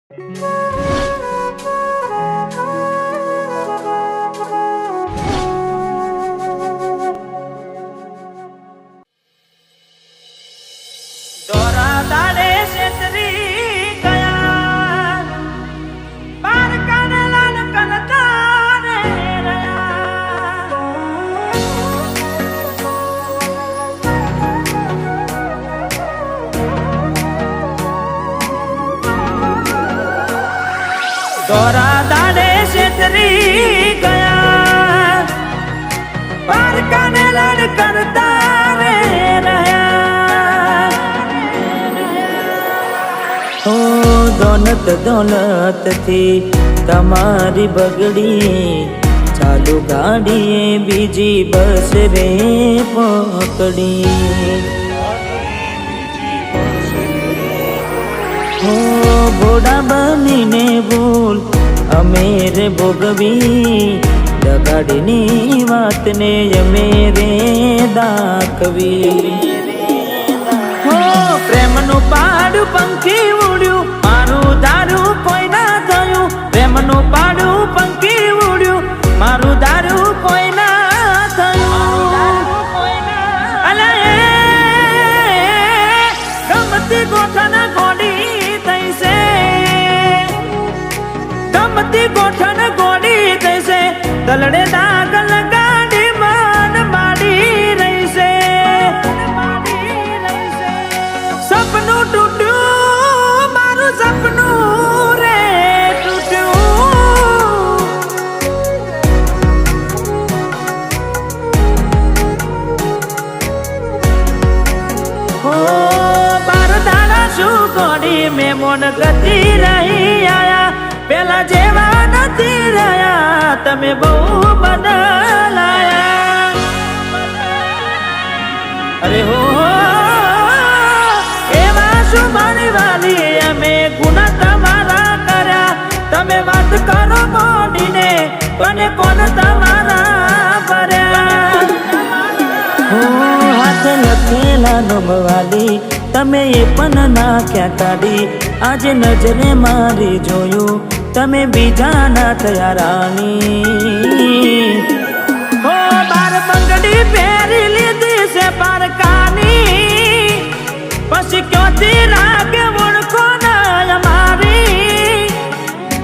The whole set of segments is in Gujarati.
દોરા દાડે છેતરી ગયા, પારકાને લડ કરતા રે રહ્યા. ઓ દોલત થી તમારી બગડી, ચાલુ ગાડીએ બીજી બસ રે પકડી. હો ભોળા બનીને ભૂલ અમે રે ભોગવી, દગાડીની વાતને અમે રે દાખવી. હો પ્રેમનું પાડું પંખી ઉડ્યું, મારું દારૂ કોઈ ના થયું. પ્રેમનું પાડું પંખી ઉડ્યું, મારું દારૂ કોઈ ના થયું. અલા એ ગમતી ગોઠના ગોડી ગોઠણ ગોડી થશે, દલડે દાગ લગાડી મન માડી રહીશે. સપનું તૂટ્યું, મારું સપનું રે તૂટ્યું. ઓ બાર દાડા શું ગોડી મેં મોન ગતિ રહી આયા, પેલા જેવા નથી રહ્યા તમે બહુ બદલાયા. અરે હો એવા શું મારી વાલી અમે ગુના તમારા કર્યા. તમે વાત કરો મોડીને અને કોણ તમારા ભર્યા. હો હાથ લખેલા નમવાલી તમે એ પણ નાખ્યા કાઢી. આજે નજરે મારી જોયું તમે બીજાના થયા રાણી. હો બાર બંગડી પહેરી લીધી છે પારકાની, પછી ક્યોથી રાગે ઓળખો ના મારી.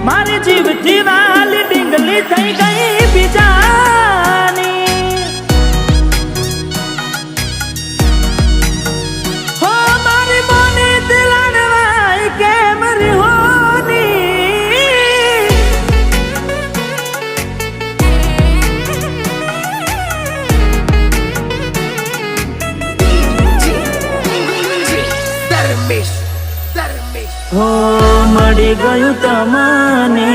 મારી જીવથી વાલી ડીંગલી થઈ ગઈ બીજાની. હો મારી મોની દિલાડવાઈ કેમ રિહોની. હો મળી ગયું તમને,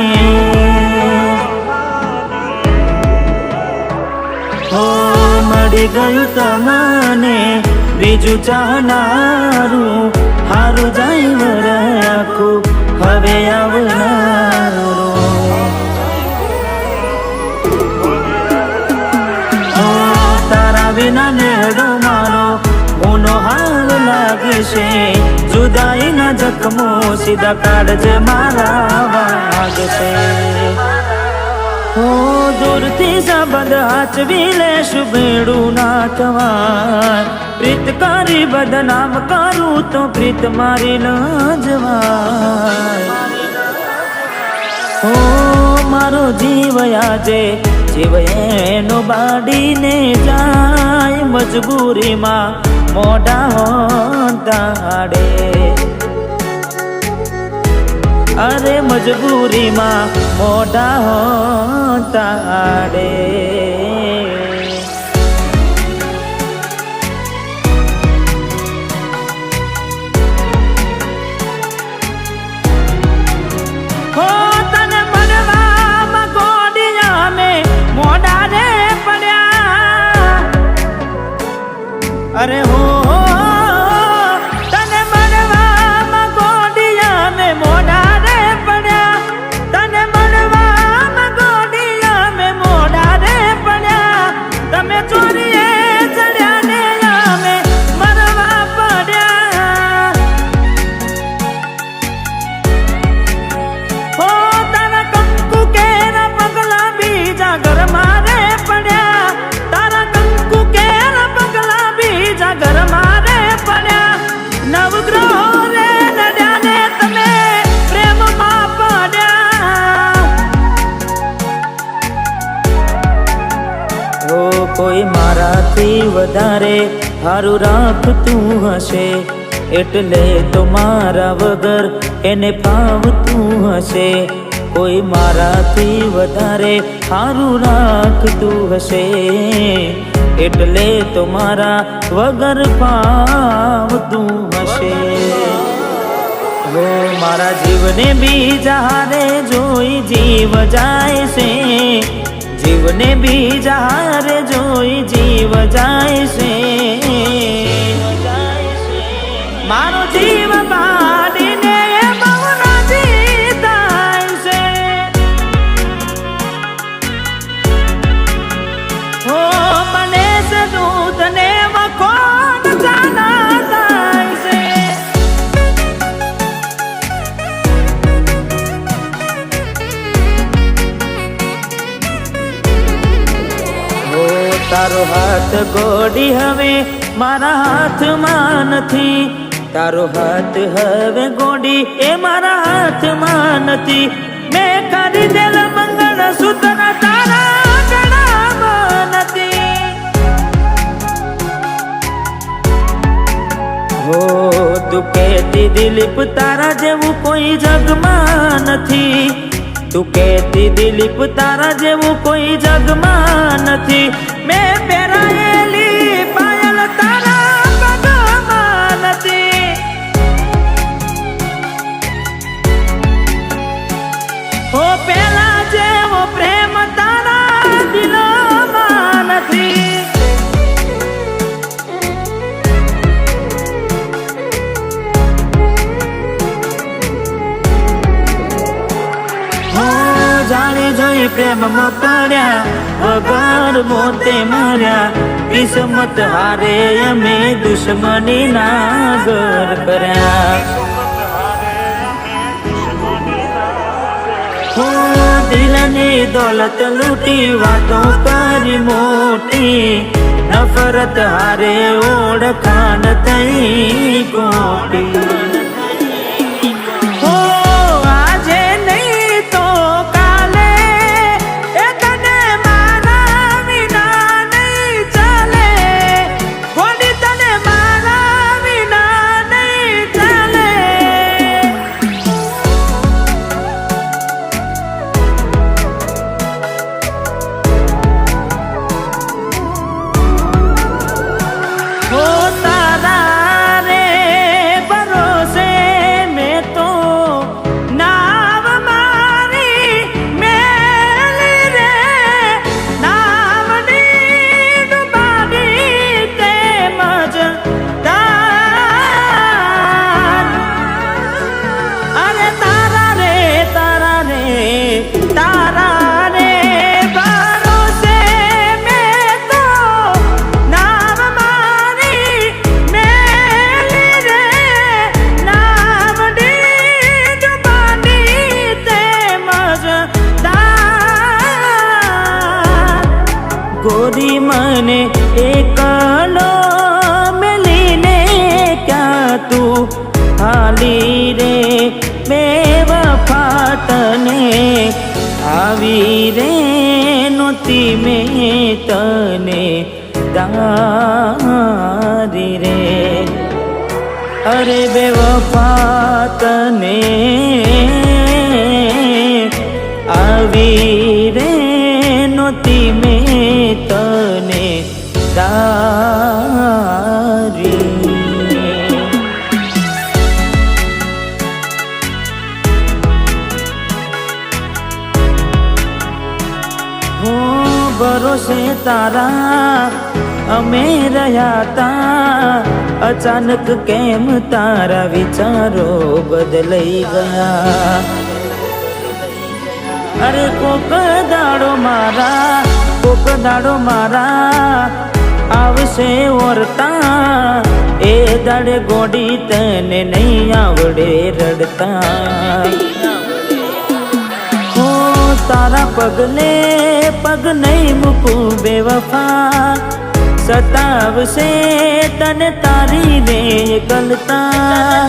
હો મળી ગયું તમને બીજું ચાહનારું. હારું જાય રાખું હવે આવનારું. હો તારા વિના નેડો મારો ગુનો હાલ લાગશે. જુદાઈના જખમો સીધા કાઢજે મારા વાગશે. હો દૂરથી સંબંધ હાચવી લેશું ભેડું ના થવાય. પ્રીત કરી બદનામ કરું તો પ્રીત મારી ન જવાય. હો મારો જીવ આજે જીવ એનો બાડીને જાય. મજબૂરીમાં મોઢા હોતાડે, અરે મજબૂરીમાં મોઢા હોતાડે. હો તને મળવામાં ગોડિયા મેં મોઢા રે પડ્યા. અરે હો તને મળવામાં ગોડિયા મેં મોઢા રે પડ્યા. તને મળવામાં ગોડિયા મેં મોઢા રે પડ્યા. તમે ચોરીએ ચડ્યા ને અમે મરવા પડ્યા. વધારે હારું રાખતું હશે, એટલે તો મારા વગર એને ફાવતું હશે. કોઈ મારાથી વધારે હારું રાખતું હશે, એટલે તો મારા વગર ફાવતું હશે. હો મારા જીવને બીજા હારે જોઈ જીવ જાય છે, જીવને બીજા હારે જોઈ જીવ જાય છે. મારો જીવ બાળીને બહુ રાજી થાય છે. હો બને છે દૂધ ને મખોન જાના થાય છે. હો તારો હાથ ગોડી હવે મારા હાથમાં નથી, તારો હાથ હવે ગોડી એ મારા હાથમાં નથી. મેં ખરીદેલ મંગળસૂત્ર તારા ગળામાં નથી. હો તું કહેતી દિલીપ તારા જેવું કોઈ જગમાં નથી, તું કહેતી દિલીપ તારા જેવું કોઈ જગમાં નથી. મેં પહેરાયેલી પાયલ તારા પગમાં નથી. હો પેલા જેવો પ્રેમ તારા દિલમાં નથી. જાણી જોઈ પ્રેમમાં પડ્યા વગર મોતે મર્યા, કિસ્મત હારે અમે દુશ્મની ના ઘર કર્યા. દિલની દોલત લૂટી વાતો કરી મોટી, નફરત હારે ઓળખાણ થઈ ગોટી. ગોરી મને એકલો મેલીને ક્યાં તું હાલી રે, બેવફા તને આવી રે નહોતી મેં તને તારી રે. અરે બેવફા તને આવી રે નહોતી મેં તને તારી. હો ભરોસે તારા અમે રહ્યા તા, અચાનક કેમ તારા વિચારો બદલાઈ ગયા. અરે કોક દાડો મારા આવશે ઓરતા, એ દાડે ગોડી તને નહીં આવડે રડતા. હો તારા પગલે પગ નહીં મૂકું બેવફા, સતાવશે તને તારી રે ગલતા.